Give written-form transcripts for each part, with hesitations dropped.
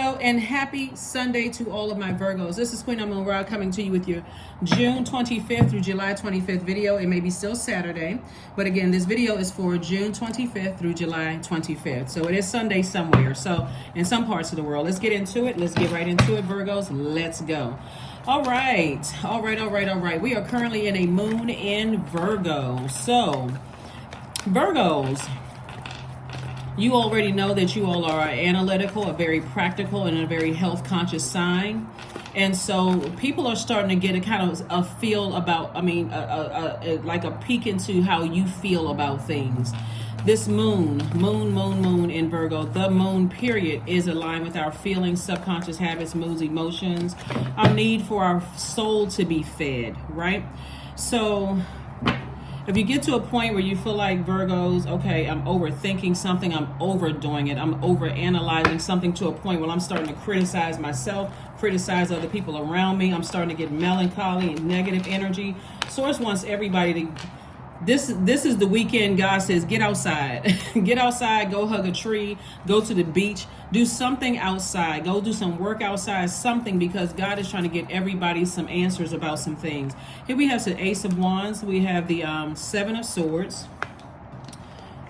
Hello and happy Sunday to all of my Virgos. This is Queen Amun Ra coming to you with your June 25th through July 25th video. It may be still Saturday, but again, this video is for June 25th through July 25th. So it is Sunday somewhere. So in some parts of the world, let's get into it. Let's get right into it, Virgos. Let's go. All right. We are currently in a moon in Virgo. So Virgos, you already know that you all are analytical, a very practical, and a very health conscious sign. And so people are starting to get a kind of a feel about, like a peek into how you feel about things. This moon in Virgo, the moon period, is aligned with our feelings, subconscious habits, moods, emotions, our need for our soul to be fed, right? So if you get to a point where you feel like, Virgos, okay, I'm overthinking something, I'm overdoing it, I'm overanalyzing something to a point where I'm starting to criticize myself, criticize other people around me, I'm starting to get melancholy and negative energy. Source wants everybody to, this is the weekend. God says, get outside. Get outside, go hug a tree, go to the beach, do something outside, go do some work outside, something, because God is trying to get everybody some answers about some things. Here we have the Ace of Wands, we have the Seven of Swords,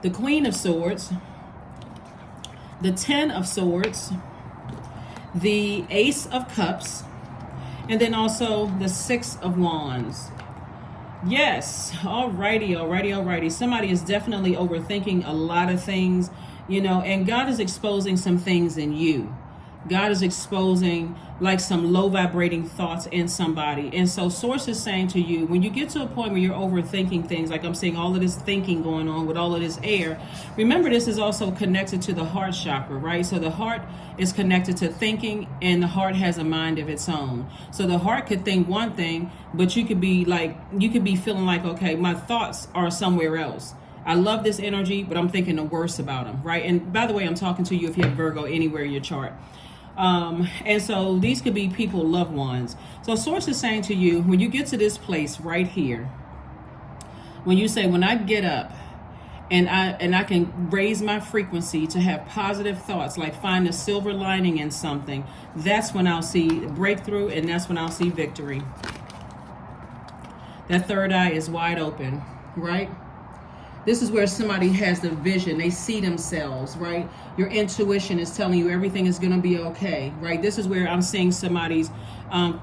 the Queen of Swords, the Ten of Swords, the Ace of Cups, and then also the Six of Wands. Yes, alrighty. Somebody is definitely overthinking a lot of things, and God is exposing some things in you. God is exposing like some low vibrating thoughts in somebody. And so Source is saying to you, when you get to a point where you're overthinking things, like I'm seeing all of this thinking going on with all of this air, remember this is also connected to the heart chakra, right? So the heart is connected to thinking, and the heart has a mind of its own. So the heart could think one thing, but you could be feeling like, okay, my thoughts are somewhere else. I love this energy, but I'm thinking the worst about them, right? And by the way, I'm talking to you if you have Virgo anywhere in your chart. And so these could be people, loved ones. So Source is saying to you, when you get to this place right here, when you say, when I get up and I can raise my frequency to have positive thoughts, like find a silver lining in something, that's when I'll see breakthrough, and that's when I'll see victory. That third eye is wide open, right? This is where somebody has the vision. They see themselves, right? Your intuition is telling you everything is going to be okay, right? This is where I'm seeing somebody's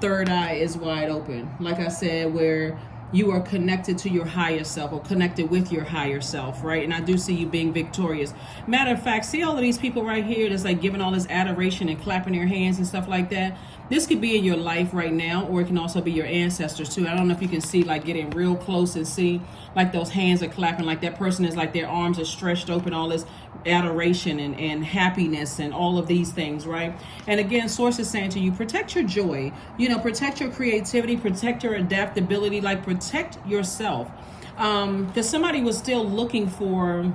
third eye is wide open. Like I said, where you are connected to your higher self, or connected with your higher self, right? And I do see you being victorious. Matter of fact, see all of these people right here that's like giving all this adoration and clapping their hands and stuff like that. This could be in your life right now, or it can also be your ancestors too. I don't know if you can see, like getting real close and see like those hands are clapping, like that person is like their arms are stretched open, all this adoration and happiness and all of these things, right? And again, Source is saying to you, protect your joy, protect your creativity, protect your adaptability, like protect yourself. Because somebody was still looking for,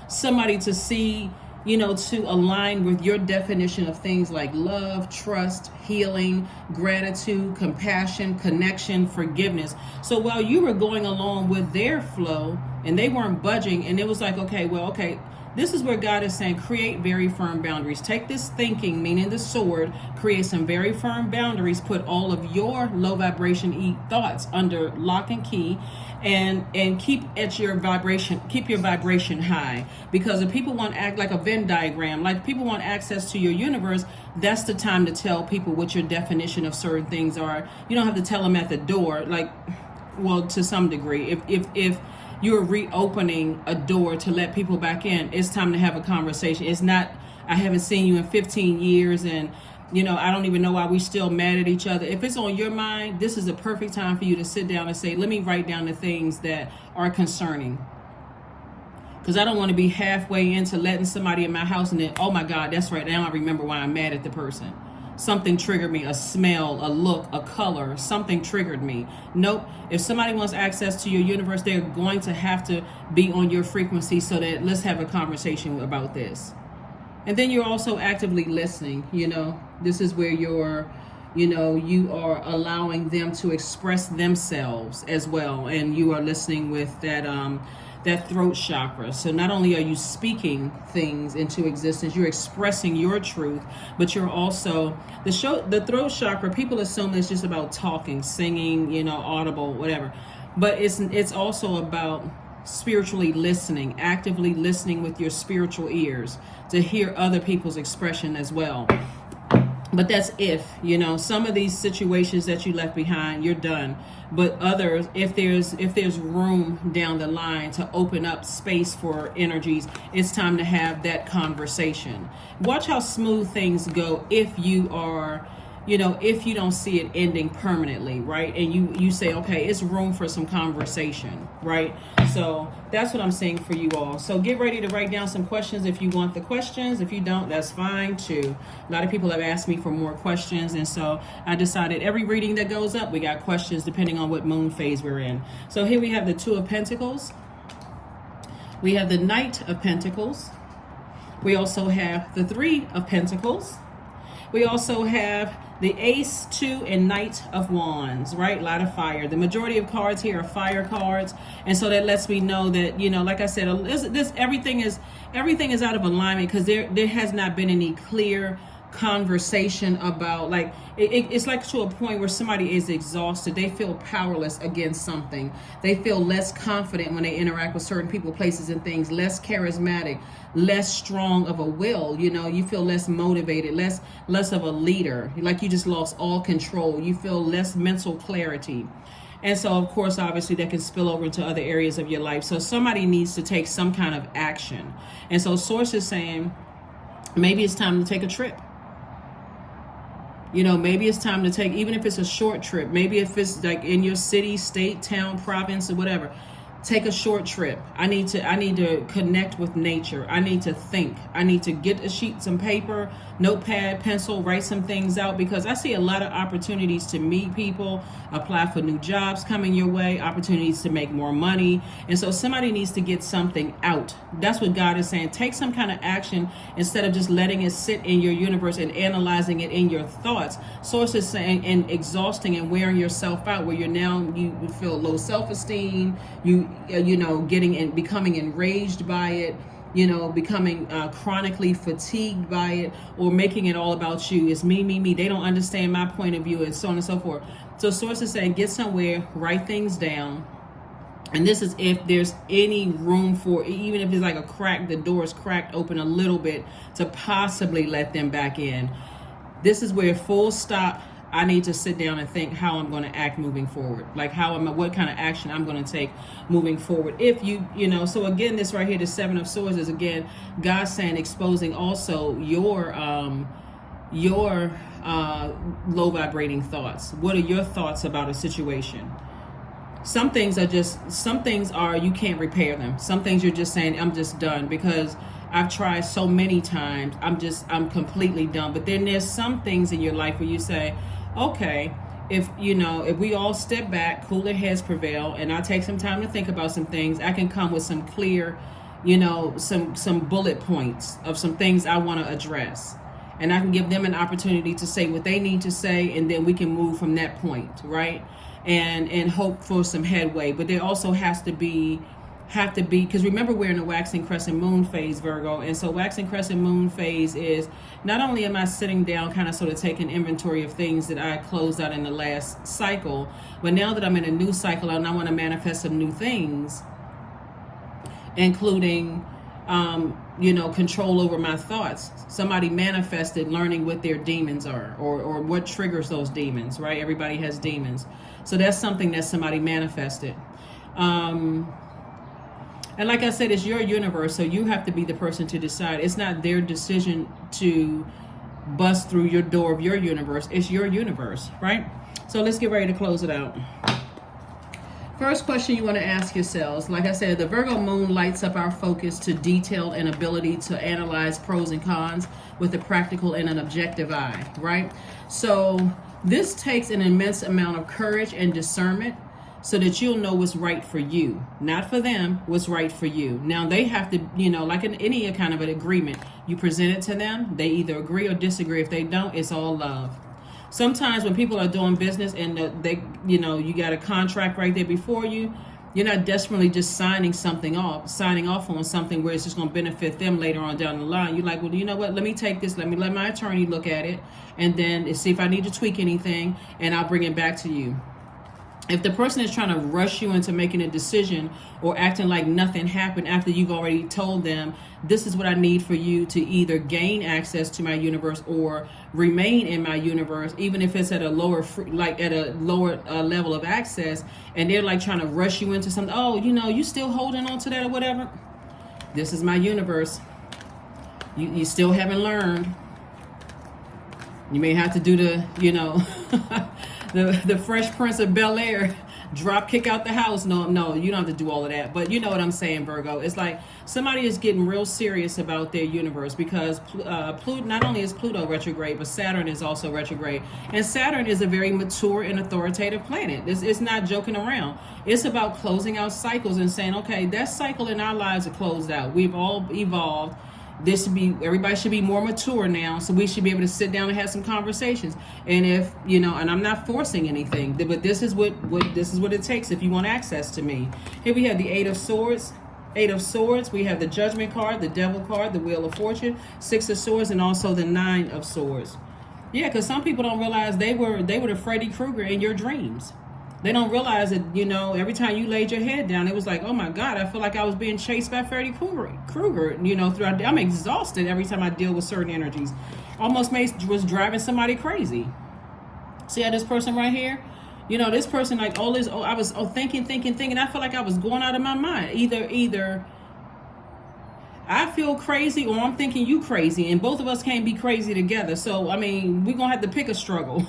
somebody to see, to align with your definition of things like love, trust, healing, gratitude, compassion, connection, forgiveness. So while you were going along with their flow and they weren't budging, and it was like, okay, this is where God is saying, create very firm boundaries. Take this thinking, meaning the sword, create some very firm boundaries, put all of your low vibration thoughts under lock and key, and keep your vibration high. Because if people want to act like a Venn diagram, like people want access to your universe, that's the time to tell people what your definition of certain things are. You don't have to tell them at the door, to some degree. If you're reopening a door to let people back in, it's time to have a conversation. It's not, I haven't seen you in 15 years and I don't even know why we still mad at each other. If it's on your mind, this is a perfect time for you to sit down and say, let me write down the things that are concerning. Because I don't want to be halfway into letting somebody in my house and then, oh my God, that's right, now I remember why I'm mad at the person. Something triggered me, a smell, a look, a color, something triggered me. Nope. If somebody wants access to your universe, they're going to have to be on your frequency, so that let's have a conversation about this. And then you're also actively listening. This is where you're, you are allowing them to express themselves as well. And you are listening with that that throat chakra. So not only are you speaking things into existence, you're expressing your truth, but you're also the throat chakra. People assume it's just about talking, singing, you know, audible, whatever, but it's also about spiritually listening, actively listening with your spiritual ears to hear other people's expression as well. But that's if, you know, some of these situations that you left behind, you're done. But others, if there's room down the line to open up space for energies, it's time to have that conversation. Watch how smooth things go if you are, you know, if you don't see it ending permanently, right? And you say, okay, it's room for some conversation, right? So that's what I'm saying for you all. So get ready to write down some questions if you want the questions. If you don't, that's fine too. A lot of people have asked me for more questions, and so I decided every reading that goes up, we got questions depending on what moon phase we're in. So here we have the Two of Pentacles. We have the Knight of Pentacles. We also have the Three of Pentacles. We also have the Ace, Two, and Knight of Wands, right? A lot of fire. The majority of cards here are fire cards. And so that lets me know that, you know, like I said, everything is out of alignment because there has not been any clear conversation about, like, it's like to a point where somebody is exhausted. They feel powerless against something. They feel less confident when they interact with certain people, places, and things, less charismatic, less strong of a will. You know, you feel less motivated, less of a leader, like you just lost all control. You feel less mental clarity. And so, of course, obviously that can spill over into other areas of your life. So somebody needs to take some kind of action. And so Source is saying, maybe it's time to take a trip. You know, maybe it's time to take, even if it's a short trip, maybe if it's like in your city, state, town, province, or whatever, take a short trip. I need to connect with nature. I need to think. I need to get a sheet, some paper, notepad, pencil, write some things out, because I see a lot of opportunities to meet people, apply for new jobs coming your way, opportunities to make more money. And so somebody needs to get something out. That's what God is saying. Take some kind of action instead of just letting it sit in your universe and analyzing it in your thoughts. Source is saying, and exhausting and wearing yourself out, where you feel low self-esteem, you know, getting and becoming enraged by it, you know, becoming chronically fatigued by it, or making it all about you. It's me. They don't understand my point of view, and so on and so forth. So Source is saying, get somewhere, write things down. And this is if there's any room for, even if it's like a crack, the door is cracked open a little bit to possibly let them back in. This is where full stop. I need to sit down and think how I'm going to act moving forward, like what kind of action I'm going to take moving forward. If you know, so again, this right here, the Seven of Swords, is again God saying, exposing also your low vibrating thoughts. What are your thoughts about a situation? Some things are you can't repair them. Some things you're just saying, I'm just done, because I've tried so many times. I'm completely done. But then there's some things in your life where you say, okay, if we all step back, cooler heads prevail, and I take some time to think about some things, I can come with some clear, you know, some bullet points of some things I want to address. And I can give them an opportunity to say what they need to say, and then we can move from that point, right? And hope for some headway. But there also have to be, because remember, we're in a waxing crescent moon phase, Virgo. And so waxing crescent moon phase is, not only am I sitting down kind of sort of taking inventory of things that I closed out in the last cycle, but now that I'm in a new cycle and I want to manifest some new things, including you know, control over my thoughts. Somebody manifested learning what their demons are, or what triggers those demons, right? Everybody has demons. So that's something that somebody manifested. And like I said, it's your universe, so you have to be the person to decide. It's not their decision to bust through your door of your universe. It's your universe, right? So let's get ready to close it out. First question you want to ask yourselves, like I said, the Virgo moon lights up our focus to detail and ability to analyze pros and cons with a practical and an objective eye, right? So this takes an immense amount of courage and discernment, so that you'll know what's right for you, not for them, what's right for you. Now they have to, you know, like in any kind of an agreement, you present it to them, they either agree or disagree. If they don't, it's all love. Sometimes when people are doing business and they, you know, you got a contract right there before you, You're not desperately just signing off on something where it's just going to benefit them later on down the line. You're like, well, you know what? Let me take this. Let me let my attorney look at it, and then see if I need to tweak anything, and I'll bring it back to you. If the person is trying to rush you into making a decision or acting like nothing happened after you've already told them, this is what I need for you to either gain access to my universe or remain in my universe, even if it's at a lower level of access, and they're like trying to rush you into something. Oh, you know, you still holding on to that or whatever. This is my universe. You still haven't learned. You may have to do the, you know, the Fresh Prince of Bel-Air, drop kick out the house. No, you don't have to do all of that. But you know what I'm saying, Virgo. It's like somebody is getting real serious about their universe, because Pluto, not only is Pluto retrograde, but Saturn is also retrograde. And Saturn is a very mature and authoritative planet. It's not joking around. It's about closing out cycles and saying, okay, that cycle in our lives are closed out. We've all evolved. Everybody should be more mature now, so we should be able to sit down and have some conversations. And if, you know, and I'm not forcing anything, but this is what it takes if you want access to me. Here we have the Eight of Swords. We have the Judgment card, the Devil card, the Wheel of Fortune, Six of Swords, and also the Nine of Swords. Yeah, because some people don't realize they were the Freddy Krueger in your dreams. They don't realize that, you know, every time you laid your head down, it was like, oh my God, I feel like I was being chased by Freddy Krueger, you know, throughout. I'm exhausted every time I deal with certain energies. Almost was driving somebody crazy. See how this person right here, you know, this person, like all this, I was thinking. I feel like I was going out of my mind. Either I feel crazy or I'm thinking you crazy, and both of us can't be crazy together. So, I mean, we're going to have to pick a struggle.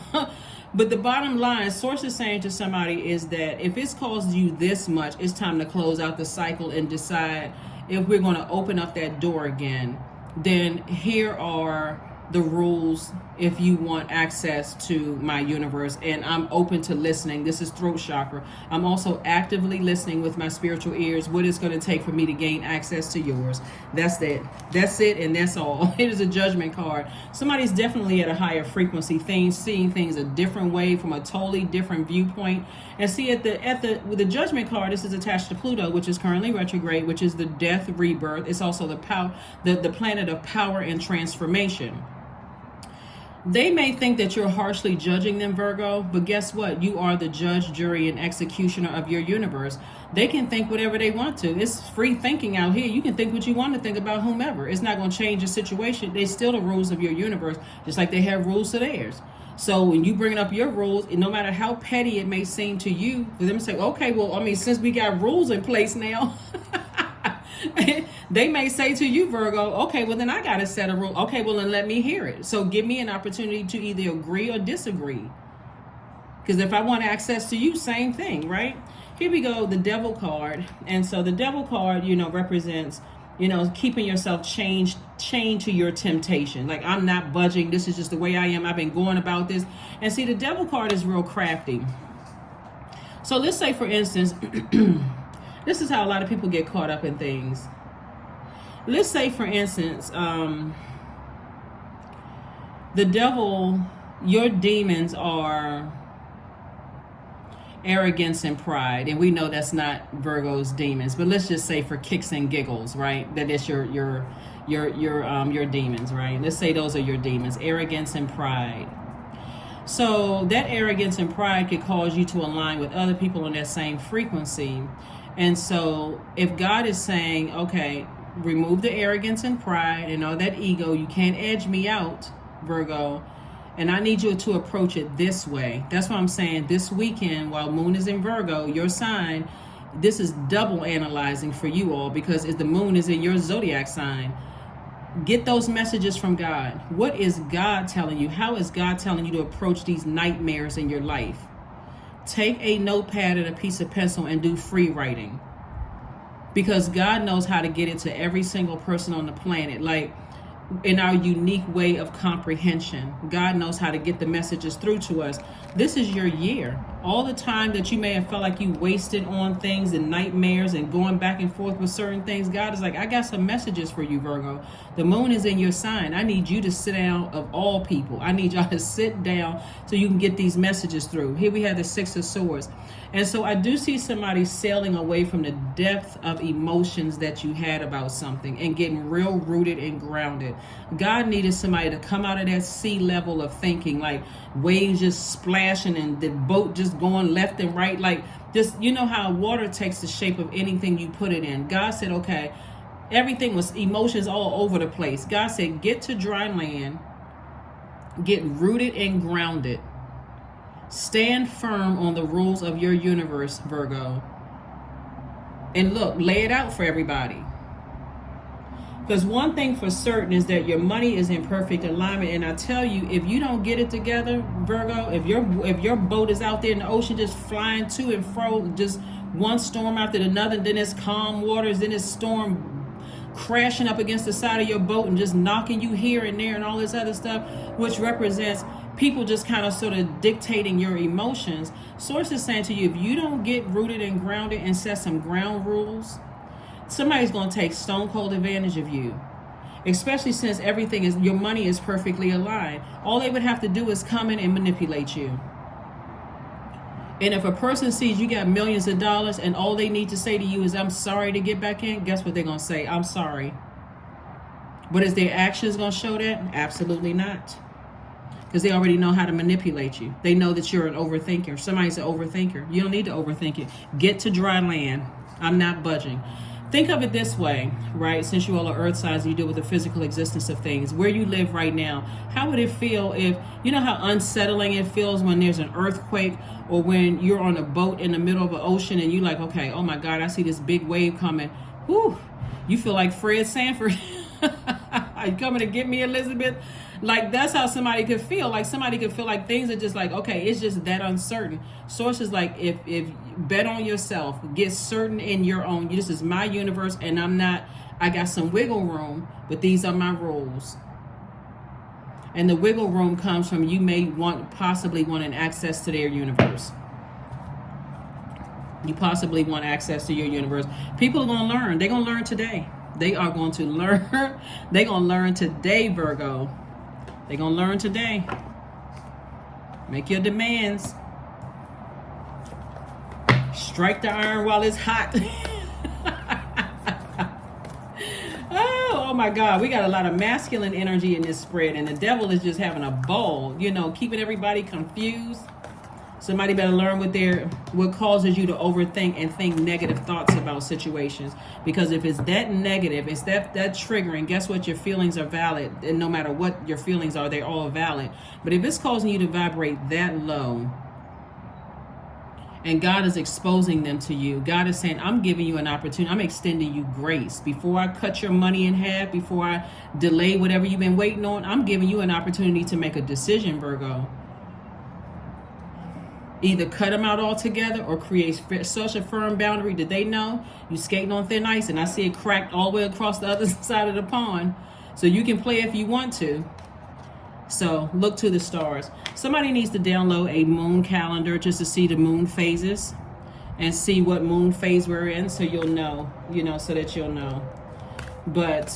But the bottom line, source is saying to somebody is that if it's caused you this much, it's time to close out the cycle and decide if we're going to open up that door again. Then here are the rules if you want access to my universe, and I'm open to listening. This is throat chakra. I'm also actively listening with my spiritual ears what it's going to take for me to gain access to yours. That's it, and that's all. It is a Judgment card. Somebody's definitely at a higher frequency, seeing things a different way, from a totally different viewpoint. And see, with the Judgment card, this is attached to Pluto, which is currently retrograde, which is the death, rebirth. It's also the planet of power and transformation. They may think that you're harshly judging them, Virgo, but guess what? You are the judge, jury, and executioner of your universe. They can think whatever they want to. It's free thinking out here. You can think what you want to think about whomever. It's not going to change the situation. They still the rules of your universe, just like they have rules to theirs. So when you bring up your rules, no matter how petty it may seem to you, for them to say, okay, well, I mean, since we got rules in place now, they may say to you, Virgo, okay, well, then I got to set a rule. Okay, well, then let me hear it. So give me an opportunity to either agree or disagree. Because if I want access to you, same thing, right? Here we go, the Devil card. And so the Devil card, you know, represents, you know, keeping yourself chained to your temptation. Like, I'm not budging. This is just the way I am. I've been going about this. And see, the Devil card is real crafty. So let's say, for instance, this is how a lot of people get caught up in things. Let's say, for instance, the devil, your demons are arrogance and pride, and we know that's not Virgo's demons. But let's just say, for kicks and giggles, right? That is your demons, right? Let's say those are your demons, arrogance and pride. So that arrogance and pride could cause you to align with other people on that same frequency. And so if God is saying, okay, remove the arrogance and pride and all that ego, you can't edge me out, Virgo, and I need you to approach it this way. That's why I'm saying this weekend, while Moon is in Virgo, your sign, this is double analyzing for you all, because the Moon is in your Zodiac sign. Get those messages from God. What is God telling you? How is God telling you to approach these nightmares in your life? Take a notepad and a piece of pencil and do free writing, because God knows how to get it to every single person on the planet. Like, in our unique way of comprehension, God knows how to get the messages through to us. This is your year. All the time that you may have felt like you wasted on things and nightmares and going back and forth with certain things, God is like, I got some messages for you, Virgo. The moon is in your sign. I need you to sit down, of all people. I need y'all to sit down so you can get these messages through. Here we have the Six of Swords. And so I do see somebody sailing away from the depth of emotions that you had about something and getting real rooted and grounded. God needed somebody to come out of that sea level of thinking, like waves just splashing and the boat just going left and right. Like, just, you know how water takes the shape of anything you put it in. God said, okay, everything was emotions all over the place. God said, get to dry land, get rooted and grounded. Stand firm on the rules of your universe, Virgo. And look, lay it out for everybody. Because one thing for certain is that your money is in perfect alignment. And I tell you, if you don't get it together, Virgo, if your boat is out there in the ocean just flying to and fro, just one storm after another, then it's calm waters, then it's storm crashing up against the side of your boat and just knocking you here and there and all this other stuff, which represents people just kind of sort of dictating your emotions. Source is saying to you, if you don't get rooted and grounded and set some ground rules, somebody's going to take stone cold advantage of you. Especially since everything is, your money is perfectly aligned. All they would have to do is come in and manipulate you. And if a person sees you got millions of dollars and all they need to say to you is, I'm sorry, to get back in, guess what they're going to say? I'm sorry. But is their actions going to show that? Absolutely not. Because they already know how to manipulate you. They know that you're an overthinker. Somebody's an overthinker. You don't need to overthink it. Get to dry land. I'm not budging. Think of it this way, right? Since you all are earth signs, you deal with the physical existence of things. Where you live right now, how would it feel if, you know how unsettling it feels when there's an earthquake or when you're on a boat in the middle of an ocean and you're like, okay, oh my God, I see this big wave coming. Whew, you feel like Fred Sanford. Are you coming to get me, Elizabeth? Like, that's how somebody could feel. Like, somebody could feel like things are just like, okay, it's just that uncertain. Sources like, if bet on yourself, get certain in your own, this is my universe and I got some wiggle room, but these are my rules. And the wiggle room comes from you may possibly want an access to their universe. You possibly want access to your universe. People are going to learn. They're going to learn today. They are going to learn. They're going to learn today, Virgo. They're going to learn today. Make your demands. Strike the iron while it's hot. Oh my God. We got a lot of masculine energy in this spread. And the devil is just having a ball, keeping everybody confused. Somebody better learn what causes you to overthink and think negative thoughts about situations. Because if it's that negative, it's that triggering, guess what? Your feelings are valid. And no matter what your feelings are, they're all valid. But if it's causing you to vibrate that low, and God is exposing them to you, God is saying, I'm giving you an opportunity. I'm extending you grace. Before I cut your money in half, before I delay whatever you've been waiting on, I'm giving you an opportunity to make a decision, Virgo. Either cut them out altogether or create such a firm boundary that they know you're skating on thin ice, and I see it cracked all the way across the other side of the pond. So you can play if you want to. So look to the stars. Somebody needs to download a moon calendar just to see the moon phases and see what moon phase we're in, so you'll know, so that you'll know. But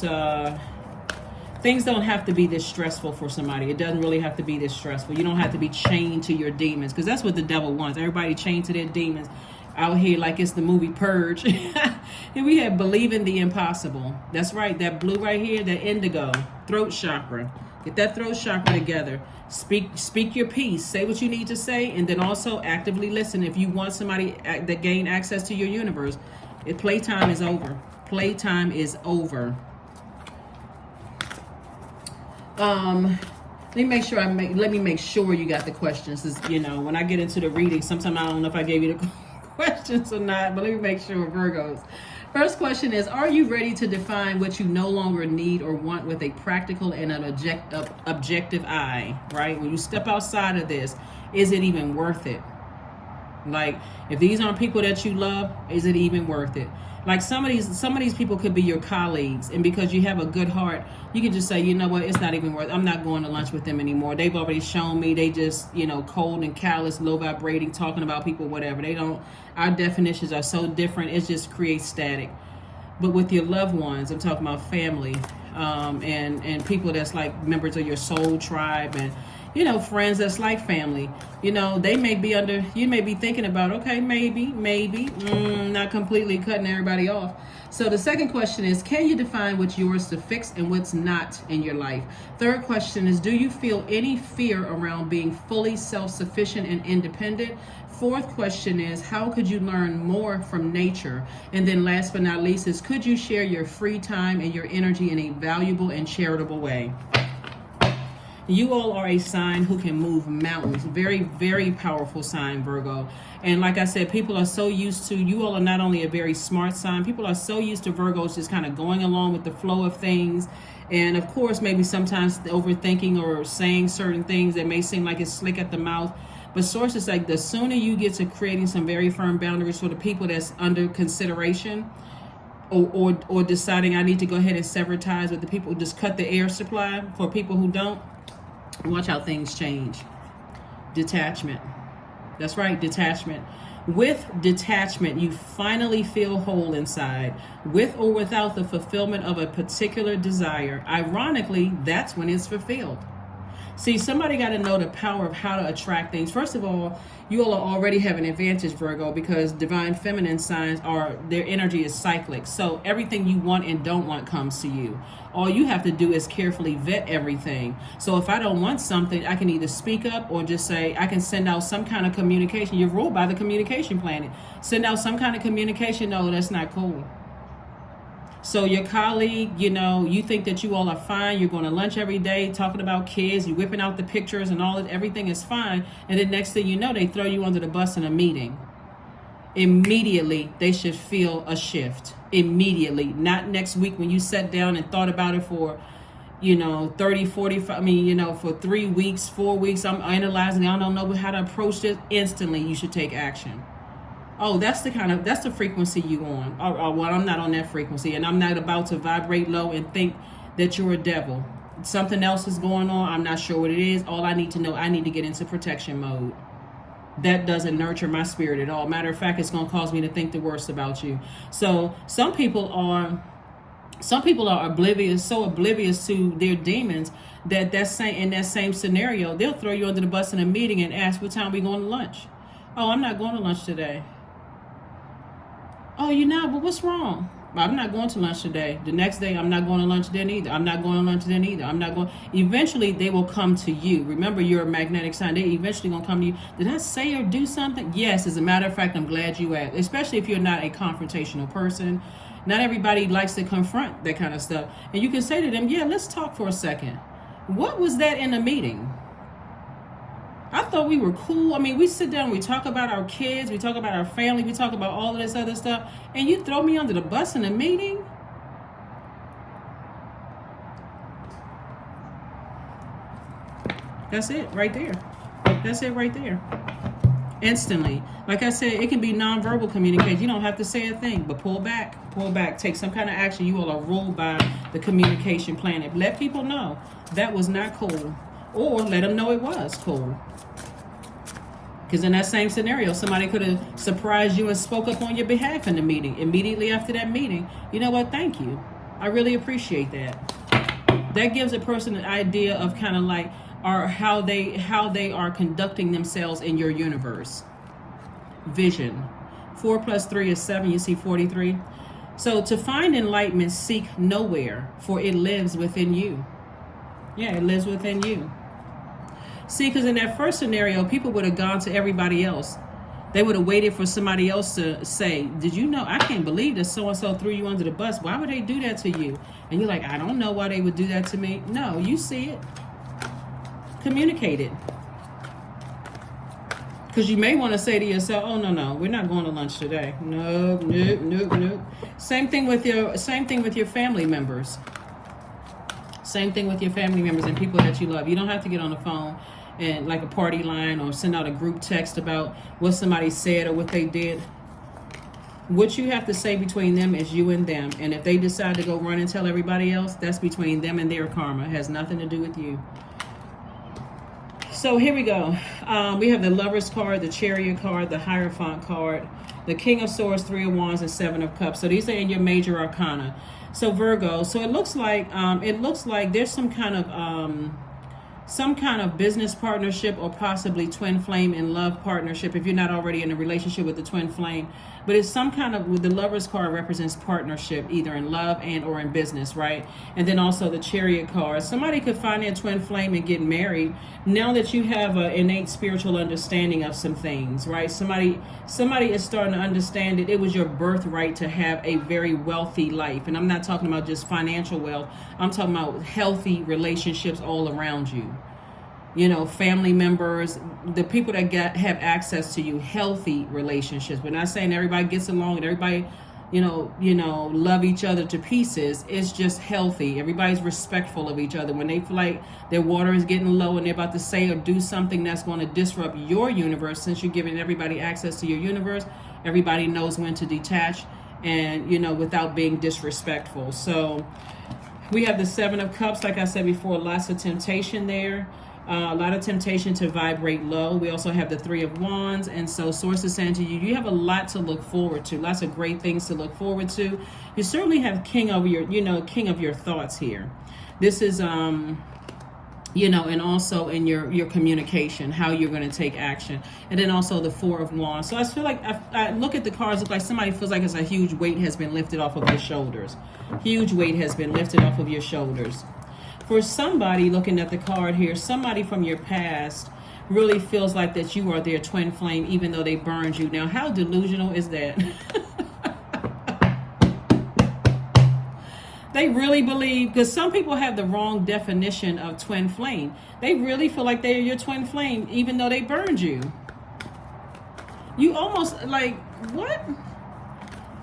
things don't have to be this stressful for somebody. It doesn't really have to be this stressful. You don't have to be chained to your demons, because that's what the devil wants. Everybody chained to their demons out here like it's the movie Purge. Here we have believing the impossible. That's right. That blue right here, that indigo, throat chakra. Get that throat chakra together. Speak your piece. Say what you need to say, and then also actively listen. If you want somebody that gain access to your universe, playtime is over. Playtime is over. Let me make sure you got the questions. When I get into the reading, sometimes I don't know if I gave you the questions or not, but let me make sure. Virgos. First question is, are you ready to define what you no longer need or want with a practical and an objective eye, right? When you step outside of this, is it even worth it? Like, if these aren't people that you love, is it even worth it? Like, some of these people could be your colleagues, and because you have a good heart, you can just say, you know what, it's not even worth it. I'm not going to lunch with them anymore. They've already shown me they just, you know, cold and callous, low vibrating, talking about people, whatever. They don't, our definitions are so different, it just creates static. But with your loved ones, I'm talking about family, and people that's like members of your soul tribe, and, you know, friends that's like family. You know, they may be under, you may be thinking about, okay, maybe, not completely cutting everybody off. So the second question is, can you define what's yours to fix and what's not in your life? Third question is, do you feel any fear around being fully self-sufficient and independent? Fourth question is, how could you learn more from nature? And then last but not least is, could you share your free time and your energy in a valuable and charitable way? You all are a sign who can move mountains. Very, very powerful sign, Virgo. And like I said, people are so used to, you all are not only a very smart sign, people are so used to Virgos just kind of going along with the flow of things. And of course, maybe sometimes overthinking or saying certain things that may seem like it's slick at the mouth. But sources like, the sooner you get to creating some very firm boundaries for the people that's under consideration, or deciding I need to go ahead and sever ties with the people, just cut the air supply for people who don't, watch how things change. Detachment. That's right, detachment. With detachment, you finally feel whole inside, with or without the fulfillment of a particular desire. Ironically, that's when it's fulfilled. See, somebody got to know the power of how to attract things. First of all, you all already have an advantage, Virgo, because divine feminine signs are, their energy is cyclic. So everything you want and don't want comes to you. All you have to do is carefully vet everything. So if I don't want something, I can either speak up or just say, I can send out some kind of communication. You're ruled by the communication planet. Send out some kind of communication. No, that's not cool. So your colleague, you know, you think that you all are fine. You're going to lunch every day, talking about kids. You're whipping out the pictures and all of everything is fine. And then next thing you know, they throw you under the bus in a meeting. Immediately, they should feel a shift. Immediately. Not next week when you sat down and thought about it for, you know, 30, 45, for 3 weeks, 4 weeks. I'm analyzing. I don't know how to approach this. Instantly, you should take action. Oh, that's the frequency you on. Well, I'm not on that frequency, and I'm not about to vibrate low and think that you're a devil. Something else is going on. I'm not sure what it is. All I need to know, I need to get into protection mode. That doesn't nurture my spirit at all. Matter of fact, it's going to cause me to think the worst about you. So some people are oblivious, so oblivious to their demons that in that same scenario, they'll throw you under the bus in a meeting and ask, what time we going to lunch? Oh, I'm not going to lunch today. Oh, you're not? But what's wrong? I'm not going to lunch today. The next day, I'm not going to lunch then either. I'm not going to lunch then either. I'm not going. Eventually, they will come to you. Remember, you're a magnetic sign. They eventually going to come to you. Did I say or do something? Yes. As a matter of fact, I'm glad you asked. Especially if you're not a confrontational person. Not everybody likes to confront that kind of stuff. And you can say to them, yeah, let's talk for a second. What was that in a meeting? I thought we were cool. I mean, we sit down, we talk about our kids, we talk about our family, we talk about all of this other stuff, and you throw me under the bus in a meeting? That's it right there. That's it right there. Instantly. Like I said, it can be nonverbal communication. You don't have to say a thing, but pull back, take some kind of action. You all are ruled by the communication planet. Let people know that was not cool, or let them know it was cool. Because in that same scenario, somebody could have surprised you and spoke up on your behalf in the meeting. Immediately after that meeting, you know what? Thank you. I really appreciate that. That gives a person an idea of kind of like how they are conducting themselves in your universe. Vision. 4 + 3 is 7. You see 43. So to find enlightenment, seek nowhere, for it lives within you. Yeah, it lives within you. See, because in that first scenario, people would have gone to everybody else. They would have waited for somebody else to say, did you know, I can't believe that so-and-so threw you under the bus. Why would they do that to you? And you're like, I don't know why they would do that to me. No, you see it. Communicate it. Because you may want to say to yourself, oh, no, we're not going to lunch today. No. Same thing with your family members. Same thing with your family members and people that you love. You don't have to get on the phone and like a party line, or send out a group text about what somebody said or what they did. What you have to say between them is you and them. And if they decide to go run and tell everybody else, that's between them and their karma. It has nothing to do with you. So here we go. We have the Lovers card, the Chariot card, the Hierophant card, the King of Swords, Three of Wands, and Seven of Cups. So these are in your major arcana. So Virgo, so it looks like there's some kind of business partnership, or possibly twin flame in love partnership if you're not already in a relationship with the twin flame. But it's some kind of, with the Lovers card represents partnership, either in love and or in business, right? And then also the Chariot card. Somebody could find their twin flame and get married now that you have an innate spiritual understanding of some things, right? Somebody is starting to understand that it was your birthright to have a very wealthy life. And I'm not talking about just financial wealth. I'm talking about healthy relationships all around you. You know, family members, the people that have access to you, healthy relationships. We're not saying everybody gets along and everybody, you know, love each other to pieces. It's just healthy. Everybody's respectful of each other. When they feel like their water is getting low and they're about to say or do something that's going to disrupt your universe, since you're giving everybody access to your universe, everybody knows when to detach and, you know, without being disrespectful. So we have the Seven of Cups. Like I said before, lots of temptation there. A lot of temptation to vibrate low. We also have the Three of Wands, and so Source is saying to you, you have a lot to look forward to, lots of great things to look forward to. You certainly have king of your thoughts here. This is you know, and also in your communication, how you're going to take action. And then also the Four of Wands. So I feel like I look at the cards, look like somebody feels like it's a huge weight has been lifted off of your shoulders. Huge weight has been lifted off of your shoulders. For somebody looking at the card here, somebody from your past really feels like that you are their twin flame, even though they burned you. Now, how delusional is that? They really believe, because some people have the wrong definition of twin flame. They really feel like they're your twin flame, even though they burned you. You almost like, what?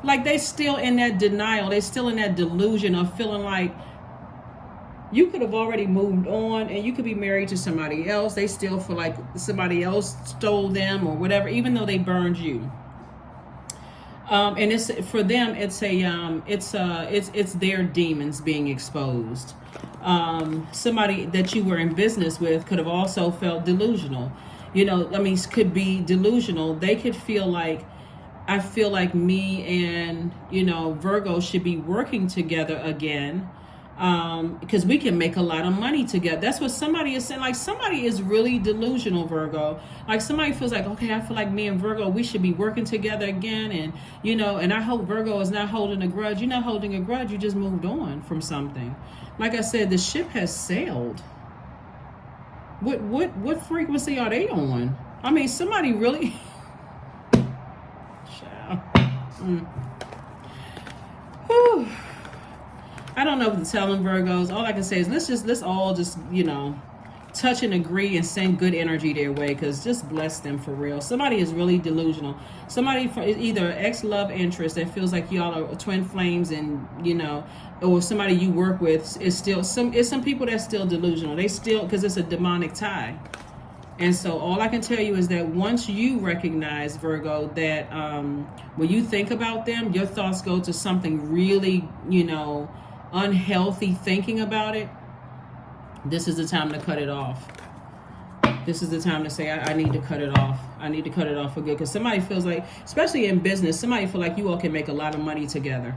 Like they're still in that denial. They're still in that delusion of feeling like you could have already moved on and you could be married to somebody else. They still feel like somebody else stole them or whatever, even though they burned you. And it's for them, it's their demons being exposed. Somebody that you were in business with could have also felt delusional. You know, I mean, could be delusional. They could feel like, I feel like me and, you know, Virgo should be working together again. Because we can make a lot of money together. That's what somebody is saying. Like somebody is really delusional, Virgo. Like somebody feels like, okay, I feel like me and Virgo, we should be working together again. And, you know, and I hope Virgo is not holding a grudge. You're not holding a grudge. You just moved on from something. Like I said, the ship has sailed. What frequency are they on? I mean, somebody really... Whew. I don't know what to tell them, Virgos. All I can say is let's all just, you know, touch and agree and send good energy their way, because just bless them for real. Somebody is really delusional. Somebody for either ex-love interest that feels like y'all are twin flames, and, you know, or somebody you work with is still some people that's still delusional. They still, because it's a demonic tie. And so all I can tell you is that once you recognize, Virgo, that when you think about them, your thoughts go to something really, you know, unhealthy thinking about it, this is the time to cut it off. This is the time to say, I need to cut it off. I need to cut it off for good. Because somebody feels like, especially in business, somebody feel like you all can make a lot of money together.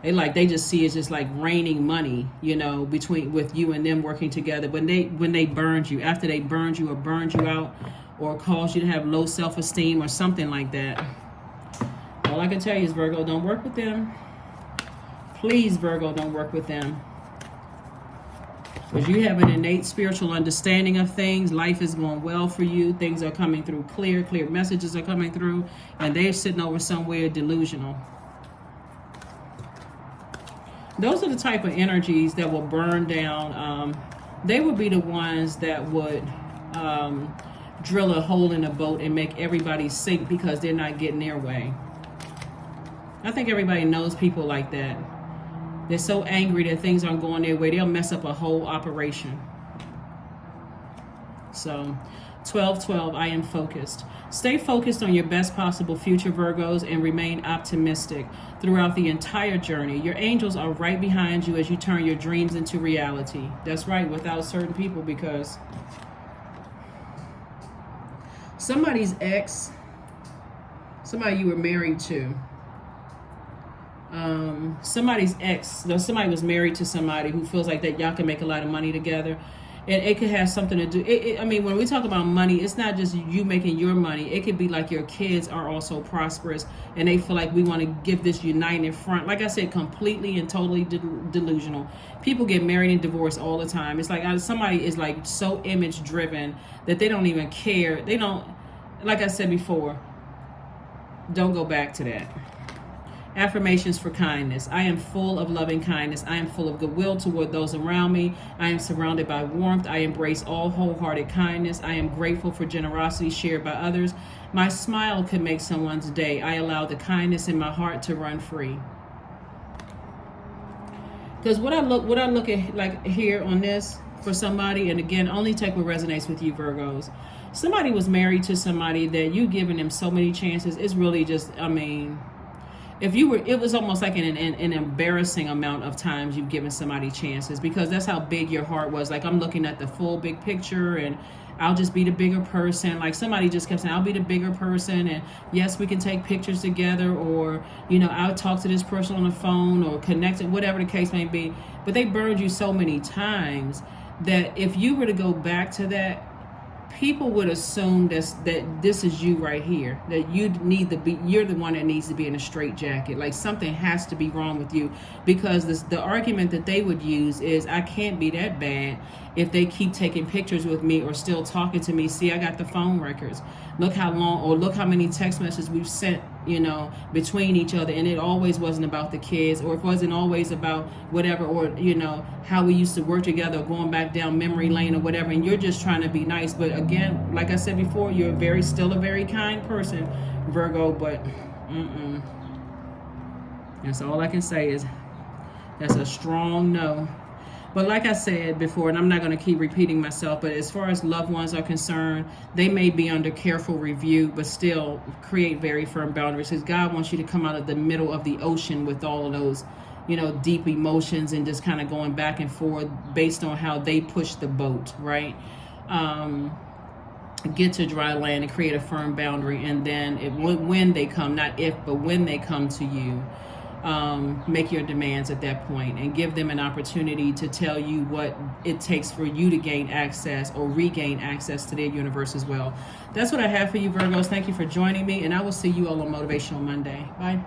They just see it's just like raining money, you know, with you and them working together. When they burned you, after they burned you or burned you out, or caused you to have low self-esteem or something like that. All I can tell you is, Virgo, don't work with them. Please, Virgo, don't work with them. Because you have an innate spiritual understanding of things. Life is going well for you. Things are coming through clear messages are coming through. And they're sitting over somewhere delusional. Those are the type of energies that will burn down. They would be the ones that would drill a hole in a boat and make everybody sink because they're not getting their way. I think everybody knows people like that. They're so angry that things aren't going their way, they'll mess up a whole operation. So 12-12, I am focused. Stay focused on your best possible future, Virgos, and remain optimistic throughout the entire journey. Your angels are right behind you as you turn your dreams into reality. That's right, without certain people, because somebody's ex, somebody you were married to, somebody's ex, though somebody was married to somebody who feels like that y'all can make a lot of money together. And it could have something to do, I mean, when we talk about money, it's not just you making your money. It could be like your kids are also prosperous and they feel like we want to give this united front. Like I said, completely and totally delusional. People get married and divorced all the time. It's like somebody is like so image driven that they don't even care. They don't, like I said before, don't go back to that. Affirmations for kindness. I am full of loving kindness. I am full of goodwill toward those around me. I am surrounded by warmth. I embrace all wholehearted kindness. I am grateful for generosity shared by others. My smile can make someone's day. I allow the kindness in my heart to run free. Because what I look at like here on this for somebody, and again, only take what resonates with you, Virgos. Somebody was married to somebody that you giving them so many chances. It's really just, I mean, if you were, it was almost like an embarrassing amount of times you've given somebody chances, because that's how big your heart was. Like, I'm looking at the full big picture and I'll just be the bigger person. Like, somebody just kept saying, I'll be the bigger person. And yes, we can take pictures together, or, you know, I'll talk to this person on the phone or connect it, whatever the case may be. But they burned you so many times that if you were to go back to that, people would assume that this is you right here, that you need to be, you're the one that needs to be in a straitjacket. Like, something has to be wrong with you, because the argument that they would use is, I can't be that bad if they keep taking pictures with me or still talking to me. See, I got the phone records. Look how long, or look how many text messages we've sent, you know, between each other. And it always wasn't about the kids, or it wasn't always about whatever, or, you know, how we used to work together, or going back down memory lane or whatever. And you're just trying to be nice. But again, like I said before, you're still a very kind person, Virgo, but that's all I can say is that's a strong no. But like I said before, and I'm not going to keep repeating myself, but as far as loved ones are concerned, they may be under careful review, but still create very firm boundaries, because God wants you to come out of the middle of the ocean with all of those, you know, deep emotions, and just kind of going back and forth based on how they push the boat, right? Get to dry land and create a firm boundary. And then when they come, not if, but when they come to you, make your demands at that point, and give them an opportunity to tell you what it takes for you to gain access or regain access to their universe as well. That's what I have for you, Virgos. Thank you for joining me, and I will see you all on Motivational Monday. Bye.